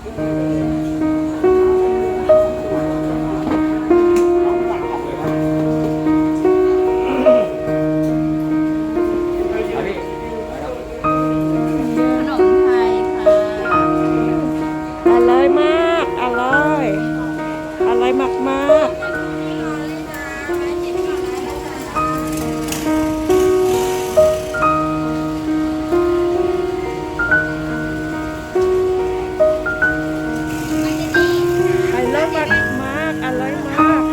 ขนมไทยค่ะอร่อยมาก อร่อย อร่อยมากๆอร่อยมาก อร่อยมาก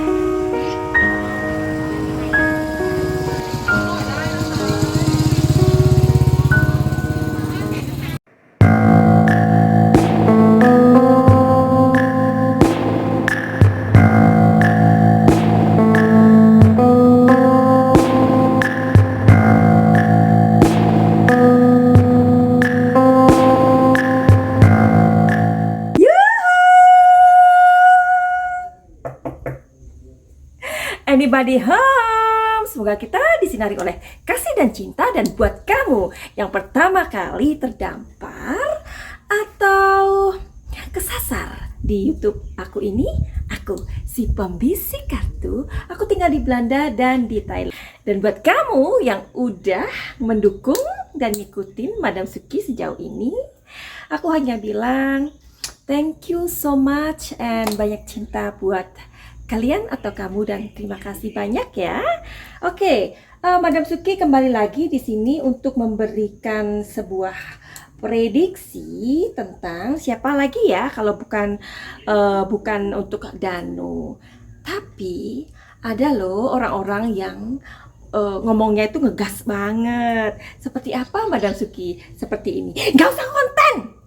Anybody home? Semoga kita disinari oleh kasih dan cinta. Dan buat kamu yang pertama kali terdampar atau kesasar di YouTube aku ini, aku si pembisik kartu. Aku tinggal di Belanda dan di Thailand. Dan buat kamu yang udah mendukung dan ngikutin Madam Suki sejauh ini, aku hanya bilang thank you so much and banyak cinta buat kalian atau kamu, dan terima kasih banyak ya. Oke, Madam Suki kembali lagi di sini untuk memberikan sebuah prediksi tentang siapa lagi ya kalau bukan untuk Danu. Tapi ada loh orang-orang yang ngomongnya itu ngegas banget. Seperti apa Madam Suki? Seperti ini. Gak usah konten.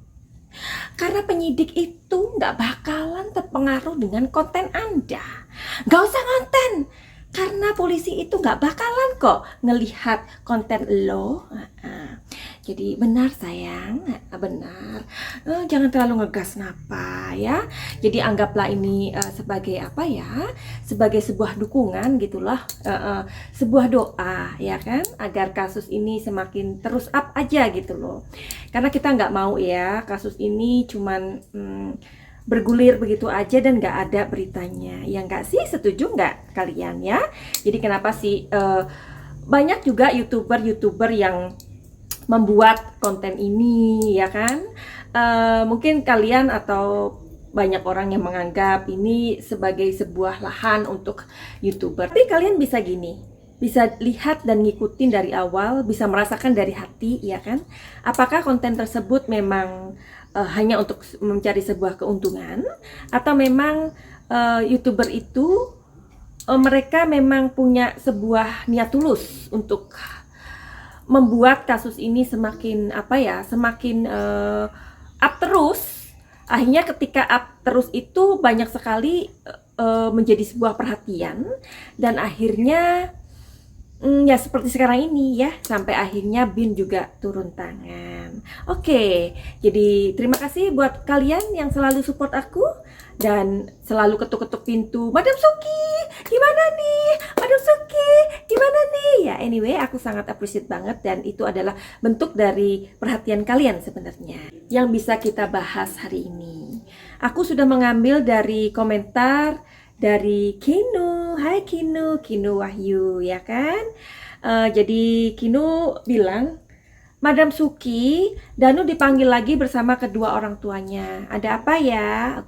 Karena penyidik itu nggak bakalan terpengaruh dengan konten Anda. Nggak usah konten, karena polisi itu nggak bakalan kok ngelihat konten lo. Jadi benar sayang, benar. Jangan terlalu ngegas napa ya. Jadi anggaplah ini sebagai apa ya? Sebagai sebuah dukungan gitulah, sebuah doa ya kan, agar kasus ini semakin terus up aja gitu loh. Karena kita nggak mau ya kasus ini cuman bergulir begitu aja dan nggak ada beritanya. Ya nggak sih, setuju nggak kalian ya? Jadi kenapa sih banyak juga youtuber yang membuat konten ini ya kan? Mungkin kalian atau banyak orang yang menganggap ini sebagai sebuah lahan untuk youtuber. Tapi kalian bisa gini, bisa lihat dan ngikutin dari awal, bisa merasakan dari hati ya kan? Apakah konten tersebut memang hanya untuk mencari sebuah keuntungan, atau memang youtuber itu mereka memang punya sebuah niat tulus untuk membuat kasus ini semakin apa ya, semakin up terus. Akhirnya ketika up terus itu banyak sekali menjadi sebuah perhatian, dan akhirnya ya seperti sekarang ini ya, sampai akhirnya BIN juga turun tangan. Oke, jadi terima kasih buat kalian yang selalu support aku dan selalu ketuk-ketuk pintu. Madam Suki, gimana nih? Madam Suki, gimana nih? Ya anyway, aku sangat appreciate banget, dan itu adalah bentuk dari perhatian kalian sebenarnya yang bisa kita bahas hari ini. Aku sudah mengambil dari komentar dari Kinu. Hai Kinu, Kinu Wahyu ya kan? Jadi Kinu bilang, Madam Suki, Danu dipanggil lagi bersama kedua orang tuanya. Ada apa ya?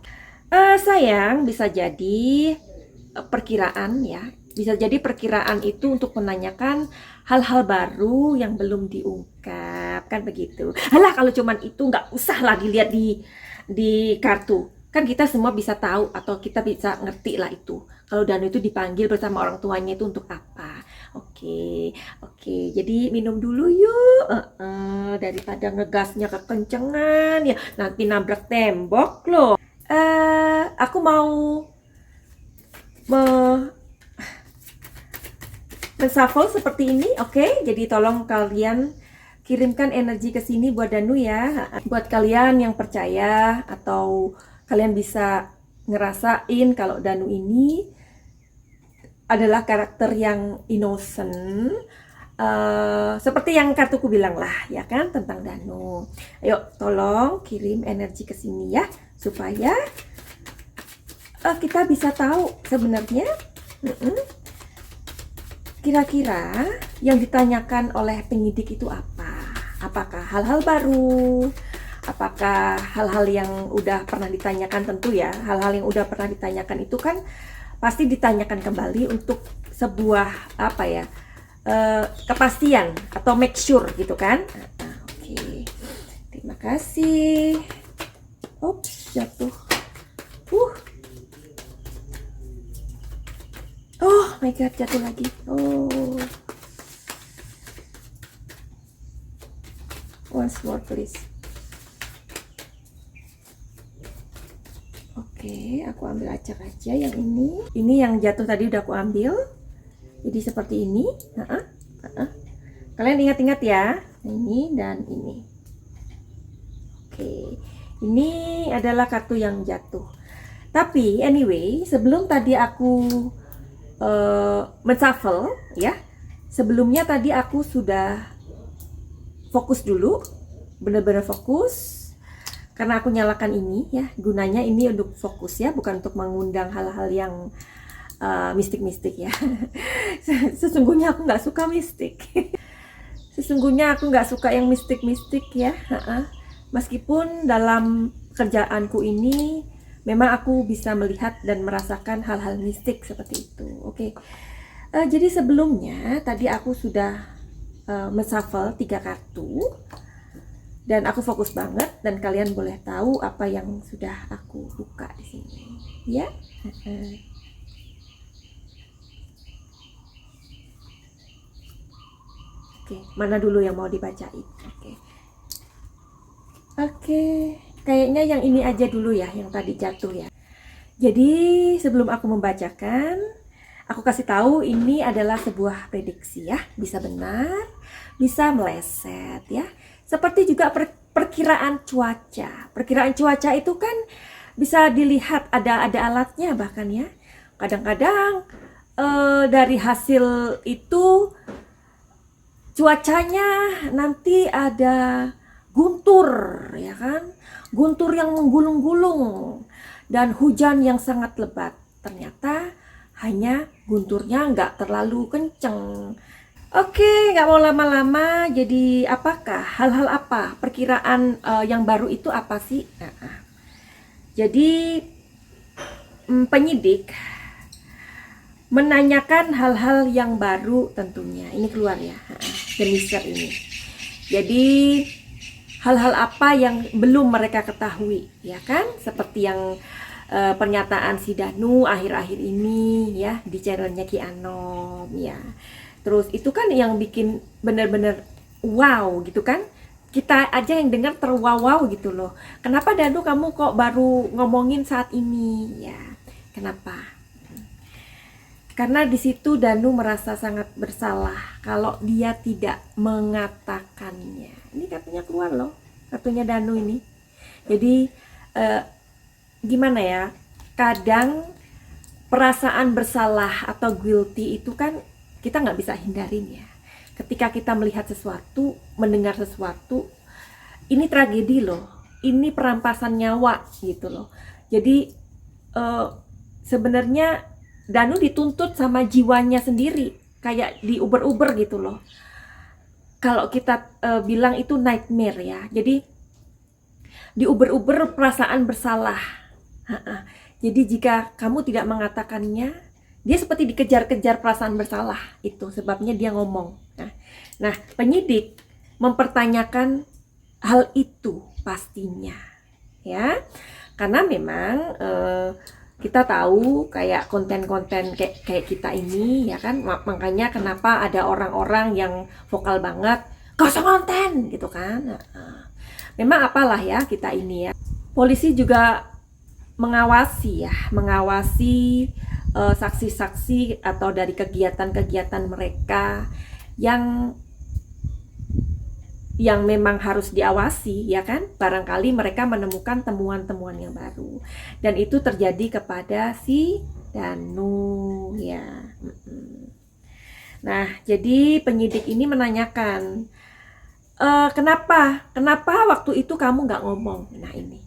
Sayang, bisa jadi perkiraan ya. Bisa jadi perkiraan itu untuk menanyakan hal-hal baru yang belum diungkap, kan begitu. Halah, kalau cuman itu nggak usah lah dilihat di kartu. Kan kita semua bisa tahu atau kita bisa ngerti lah itu. Kalau Danu itu dipanggil bersama orang tuanya itu untuk apa? Oke. Jadi minum dulu yuk. Daripada ngegasnya kekencengan ya, nanti nabrak tembok loh. Aku mau men-shuffle seperti ini, oke? Jadi tolong kalian kirimkan energi ke sini buat Danu ya. Buat kalian yang percaya atau kalian bisa ngerasain kalau Danu ini adalah karakter yang innocent, seperti yang kartuku bilang lah ya kan tentang Danu. Ayo tolong kirim energi ke sini ya supaya kita bisa tahu sebenarnya kira-kira yang ditanyakan oleh penyidik itu apa. Apakah hal-hal baru? Apakah hal-hal yang udah pernah ditanyakan? Tentu ya, hal-hal yang udah pernah ditanyakan itu kan pasti ditanyakan kembali untuk sebuah apa ya, kepastian atau make sure gitu kan. Oke. Terima kasih. Ups, jatuh. Oh my god, jatuh lagi. Oh. Once more please. Oke, aku ambil acak aja yang ini. Ini yang jatuh tadi udah aku ambil. Jadi seperti ini. Kalian ingat-ingat ya. Ini dan ini. Oke. Ini adalah kartu yang jatuh. Tapi anyway, sebelum tadi aku men-shuffle ya. Sebelumnya tadi aku sudah fokus dulu. Benar-benar fokus. Karena aku nyalakan ini ya. Gunanya ini untuk fokus ya, bukan untuk mengundang hal-hal yang mistik-mistik ya. Sesungguhnya aku nggak suka mistik. Sesungguhnya aku nggak suka yang mistik-mistik ya. Meskipun dalam kerjaanku ini memang aku bisa melihat dan merasakan hal-hal mistik seperti itu. Oke. Jadi sebelumnya tadi aku sudah men-shuffle 3 kartu dan aku fokus banget dan kalian boleh tahu apa yang sudah aku buka di sini ya. Oke, mana dulu yang mau dibacain? Oke, kayaknya yang ini aja dulu ya, yang tadi jatuh ya. Jadi sebelum aku membacakan, aku kasih tahu ini adalah sebuah prediksi ya, bisa benar, bisa meleset ya. Seperti juga perkiraan cuaca. Perkiraan cuaca itu kan bisa dilihat ada alatnya bahkan ya. Kadang-kadang dari hasil itu cuacanya nanti ada guntur ya kan, guntur yang menggulung-gulung dan hujan yang sangat lebat. Ternyata hanya gunturnya nggak terlalu kenceng. Oke, nggak mau lama-lama. Jadi apakah hal-hal apa perkiraan yang baru itu apa sih? Jadi penyidik menanyakan hal-hal yang baru tentunya. Ini keluar ya, the mister ini. Jadi hal-hal apa yang belum mereka ketahui, ya kan? Seperti yang pernyataan si Danu akhir-akhir ini ya di channelnya Ki Anom ya. Terus itu kan yang bikin bener-bener wow gitu kan? Kita aja yang dengar terwow-wow gitu loh. Kenapa Danu kamu kok baru ngomongin saat ini ya? Kenapa? Karena di situ Danu merasa sangat bersalah kalau dia tidak mengatakannya. Ini kartunya keluar loh, kartunya Danu ini. Jadi gimana ya? Kadang perasaan bersalah atau guilty itu kan kita nggak bisa hindarin ya. Ketika kita melihat sesuatu, mendengar sesuatu, ini tragedi loh. Ini perampasan nyawa gitu loh. Jadi sebenarnya Danu dituntut sama jiwanya sendiri, kayak di Uber gitu loh. Kalau kita bilang itu nightmare ya. Jadi di Uber perasaan bersalah. Jadi jika kamu tidak mengatakannya, dia seperti dikejar-kejar perasaan bersalah. Itu sebabnya dia ngomong. Nah, penyidik mempertanyakan hal itu pastinya, ya. Karena memang kita tahu kayak konten-konten kayak kita ini ya kan, makanya kenapa ada orang-orang yang vokal banget kosong konten gitu kan. Memang apalah ya kita ini ya, polisi juga mengawasi saksi-saksi atau dari kegiatan-kegiatan mereka yang memang harus diawasi ya kan. Barangkali mereka menemukan temuan-temuan yang baru dan itu terjadi kepada si Danu ya. Nah, jadi penyidik ini menanyakan, kenapa waktu itu kamu nggak ngomong? Nah, ini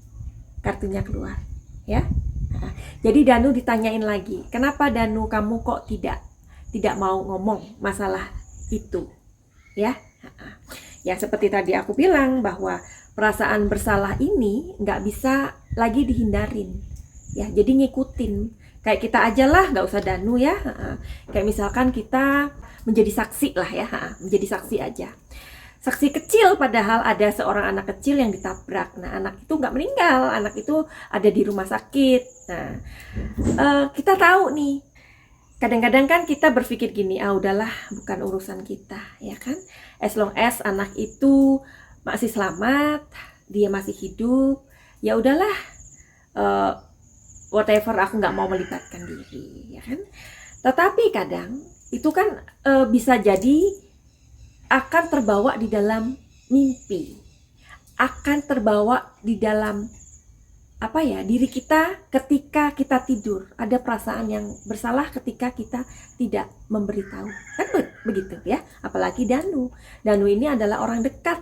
kartunya keluar, ya. Nah, jadi Danu ditanyain lagi, kenapa Danu kamu kok tidak mau ngomong masalah itu, ya? Ya seperti tadi aku bilang bahwa perasaan bersalah ini nggak bisa lagi dihindarin, ya. Jadi ngikutin, kayak kita aja lah, nggak usah Danu ya. Kayak misalkan kita menjadi saksi lah ya, menjadi saksi aja. Saksi kecil, padahal ada seorang anak kecil yang ditabrak. Nah, anak itu nggak meninggal, anak itu ada di rumah sakit. Nah, kita tahu nih, kadang-kadang kan kita berpikir gini, udahlah, bukan urusan kita, ya kan? As long as anak itu masih selamat, dia masih hidup, ya udahlah, whatever, aku nggak mau melibatkan diri, ya kan? Tetapi kadang itu kan bisa jadi akan terbawa di dalam mimpi, akan terbawa di dalam diri kita ketika kita tidur. Ada perasaan yang bersalah ketika kita tidak memberitahu, kan begitu ya. Apalagi Danu ini adalah orang dekat,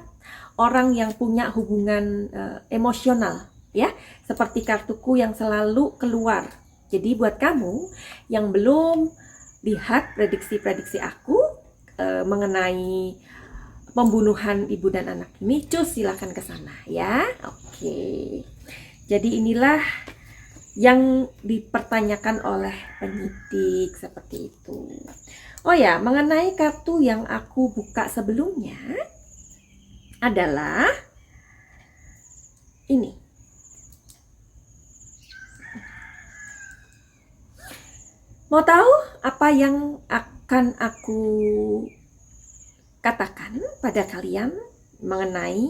orang yang punya hubungan emosional ya, seperti kartuku yang selalu keluar. Jadi buat kamu yang belum lihat prediksi-prediksi aku mengenai pembunuhan ibu dan anak ini, cus silahkan ke sana ya. Oke. Jadi inilah yang dipertanyakan oleh penyidik, seperti itu. Oh ya, mengenai kartu yang aku buka sebelumnya adalah ini. Mau tahu apa yang akan aku katakan pada kalian mengenai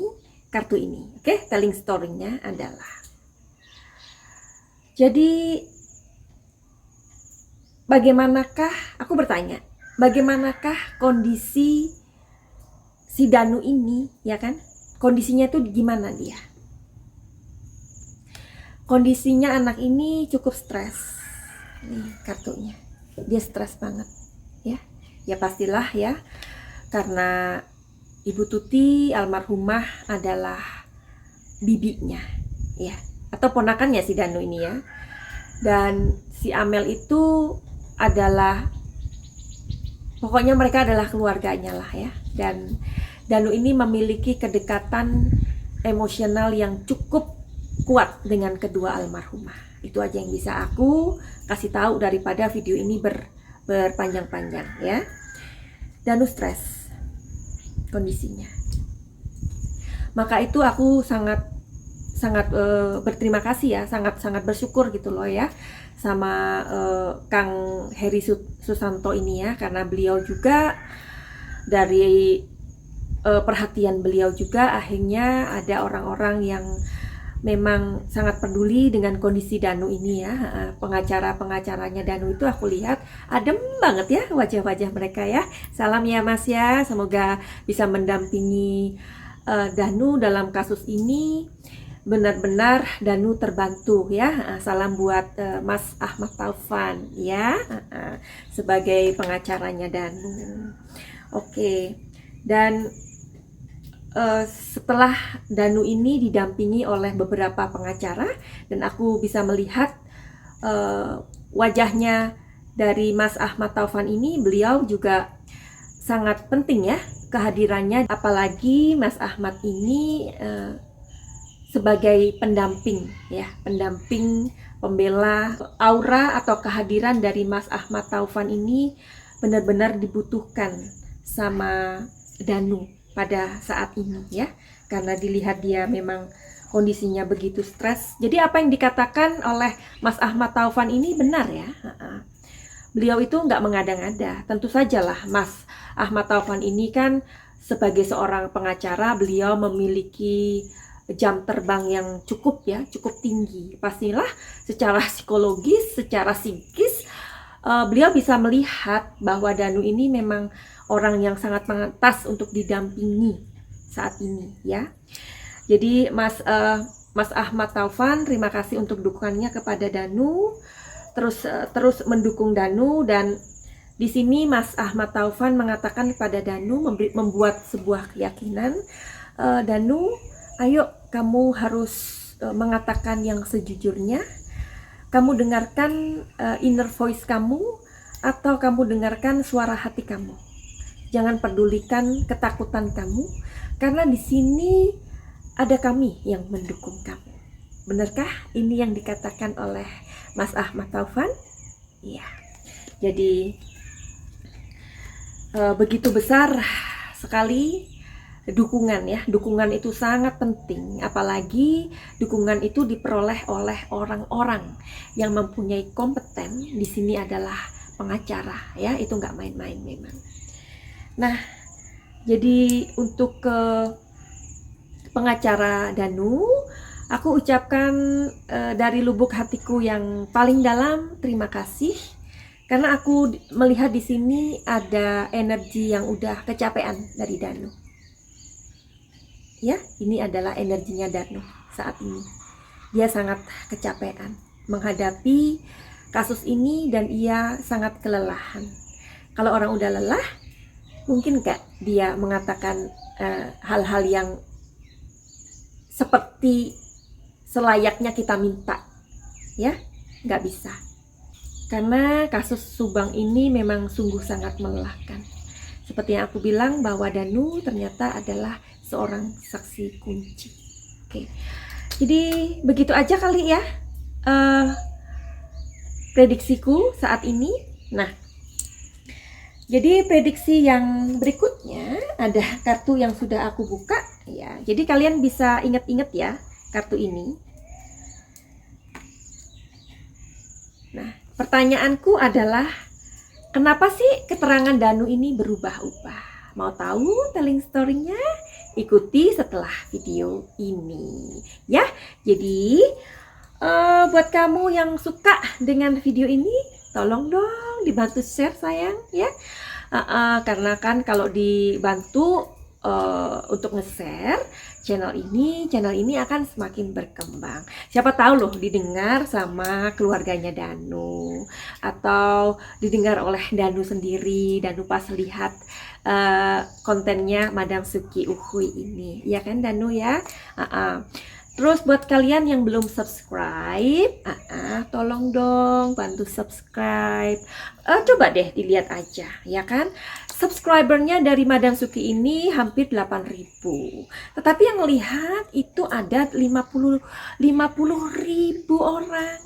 kartu ini? Oke, telling story-nya adalah, jadi aku bertanya, bagaimanakah kondisi si Danu ini, ya kan? Kondisinya itu gimana dia? Kondisinya anak ini cukup stres. Nih kartunya, dia stres banget ya. Ya pastilah ya, karena Ibu Tuti almarhumah adalah bibinya ya, atau ponakannya si Danu ini ya. Dan si Amel itu adalah, pokoknya mereka adalah keluarganya lah ya. Dan Danu ini memiliki kedekatan emosional yang cukup kuat dengan kedua almarhumah. Itu aja yang bisa aku kasih tahu daripada video ini berpanjang-panjang ya. Danu stres kondisinya. Maka itu aku sangat berterima kasih ya, sangat bersyukur gitu loh ya sama Kang Heri Susanto ini ya, karena beliau juga dari perhatian beliau juga akhirnya ada orang-orang yang memang sangat peduli dengan kondisi Danu ini ya. Pengacaranya Danu itu aku lihat adem banget ya wajah-wajah mereka ya. Salam ya Mas ya, semoga bisa mendampingi Danu dalam kasus ini. Benar-benar Danu terbantu ya. Salam buat Mas Ahmad Taufan ya, sebagai pengacaranya Danu. Oke. Dan setelah Danu ini didampingi oleh beberapa pengacara dan aku bisa melihat wajahnya dari Mas Ahmad Taufan ini, beliau juga sangat penting ya kehadirannya, apalagi Mas Ahmad ini sebagai pendamping ya, pendamping pembela. Aura atau kehadiran dari Mas Ahmad Taufan ini benar-benar dibutuhkan sama Danu pada saat ini ya, karena dilihat dia memang kondisinya begitu stres. Jadi apa yang dikatakan oleh Mas Ahmad Taufan ini benar ya. Beliau itu nggak mengada-ngada. Tentu sajalah Mas Ahmad Taufan ini kan sebagai seorang pengacara, beliau memiliki jam terbang yang cukup ya, cukup tinggi. Pastilah secara psikologis, secara psikis beliau bisa melihat bahwa Danu ini memang orang yang sangat pantas untuk didampingi saat ini ya. Jadi Mas Ahmad Taufan, terima kasih untuk dukungannya kepada Danu, terus mendukung Danu, dan Di sini Mas Ahmad Taufan mengatakan kepada Danu, membuat sebuah keyakinan, Danu, ayo kamu harus mengatakan yang sejujurnya. Kamu dengarkan inner voice kamu atau kamu dengarkan suara hati kamu. Jangan pedulikan ketakutan kamu, karena di sini ada kami yang mendukung kamu. Benarkah ini yang dikatakan oleh Mas Ahmad Taufan? Iya. Jadi begitu besar sekali dukungan ya. Dukungan itu sangat penting, apalagi dukungan itu diperoleh oleh orang-orang yang mempunyai kompeten. Di sini adalah pengacara ya, itu nggak main-main memang. Nah, jadi untuk pengacara Danu, aku ucapkan dari lubuk hatiku yang paling dalam terima kasih, karena aku melihat di sini ada energi yang udah kecapean dari Danu. Ya, ini adalah energinya Danu saat ini. Dia sangat kecapean menghadapi kasus ini dan ia sangat kelelahan. Kalau orang udah lelah, mungkin nggak dia mengatakan hal-hal yang seperti selayaknya kita minta, ya, nggak bisa. Karena kasus Subang ini memang sungguh sangat melelahkan. Seperti yang aku bilang bahwa Danu ternyata adalah seorang saksi kunci. Oke, jadi begitu aja kali ya prediksiku saat ini. Nah, jadi prediksi yang berikutnya ada kartu yang sudah aku buka ya. Jadi kalian bisa ingat-ingat ya kartu ini. Nah, pertanyaanku adalah, kenapa sih keterangan Danu ini berubah-ubah? Mau tahu telling story-nya? Ikuti setelah video ini ya. Jadi buat kamu yang suka dengan video ini, tolong dong dibantu share sayang ya. Karena kan kalau dibantu untuk nge-share channel ini akan semakin berkembang. Siapa tahu loh didengar sama keluarganya Danu, atau didengar oleh Danu sendiri. Danu pas lihat kontennya Madam Suki Uhuy ini, ya kan Danu ya. Terus buat kalian yang belum subscribe, tolong dong bantu subscribe. Coba deh dilihat aja, ya kan. Subscribernya dari Madam Suki ini hampir 8.000. Tetapi yang lihat itu ada 50.000 orang.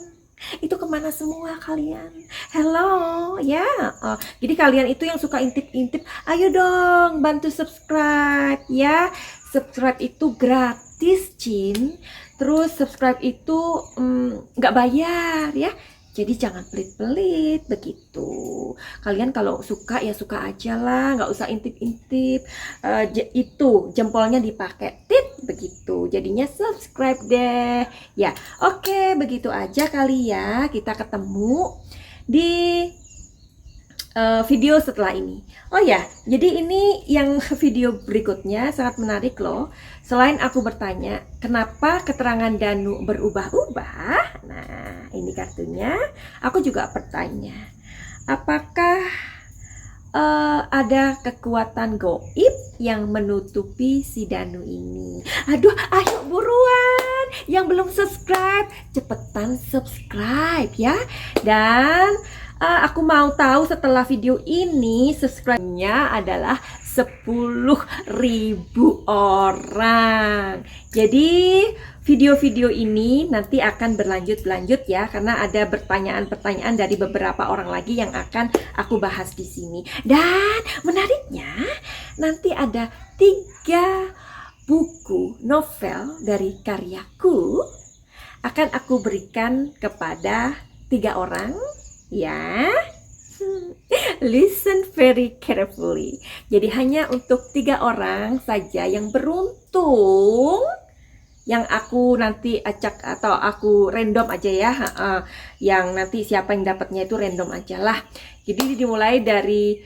Itu kemana semua kalian? Hello, ya. Jadi kalian itu yang suka intip-intip, ayo dong bantu subscribe ya. Subscribe itu gratis, Cin. Terus subscribe itu nggak bayar ya. Jadi jangan pelit-pelit begitu. Kalian kalau suka ya suka aja lah, nggak usah intip-intip. Itu jempolnya dipakai tit begitu. Jadinya subscribe deh. Ya, oke, begitu aja kali ya. Kita ketemu di video setelah ini. Oh ya, jadi ini yang video berikutnya sangat menarik loh. Selain aku bertanya, kenapa keterangan Danu berubah-ubah? Nah, ini kartunya. Aku juga bertanya, apakah ada kekuatan gaib yang menutupi si Danu ini? Aduh, ayo buruan. Yang belum subscribe, cepetan subscribe ya. Dan aku mau tahu setelah video ini subscribe-nya adalah 10.000 orang. Jadi video-video ini nanti akan berlanjut ya, karena ada pertanyaan-pertanyaan dari beberapa orang lagi yang akan aku bahas di sini. Dan menariknya, nanti ada 3 buku novel dari karyaku akan aku berikan kepada 3 orang ya. Listen very carefully. Jadi hanya untuk 3 orang saja yang beruntung, yang aku nanti acak atau aku random aja ya. Yang nanti siapa yang dapatnya itu random aja lah. Jadi dimulai dari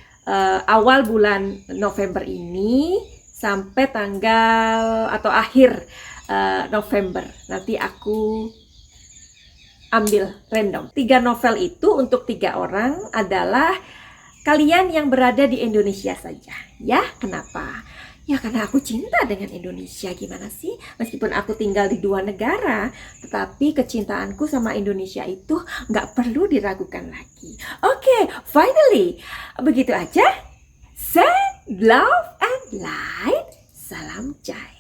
awal bulan November ini sampai tanggal atau akhir November. Nanti aku ambil random. 3 novel itu untuk 3 orang adalah kalian yang berada di Indonesia saja. Ya, kenapa? Ya karena aku cinta dengan Indonesia. Gimana sih? Meskipun aku tinggal di 2 negara, tetapi kecintaanku sama Indonesia itu nggak perlu diragukan lagi. Oke, finally. Begitu aja. Send love and light. Salam Jai.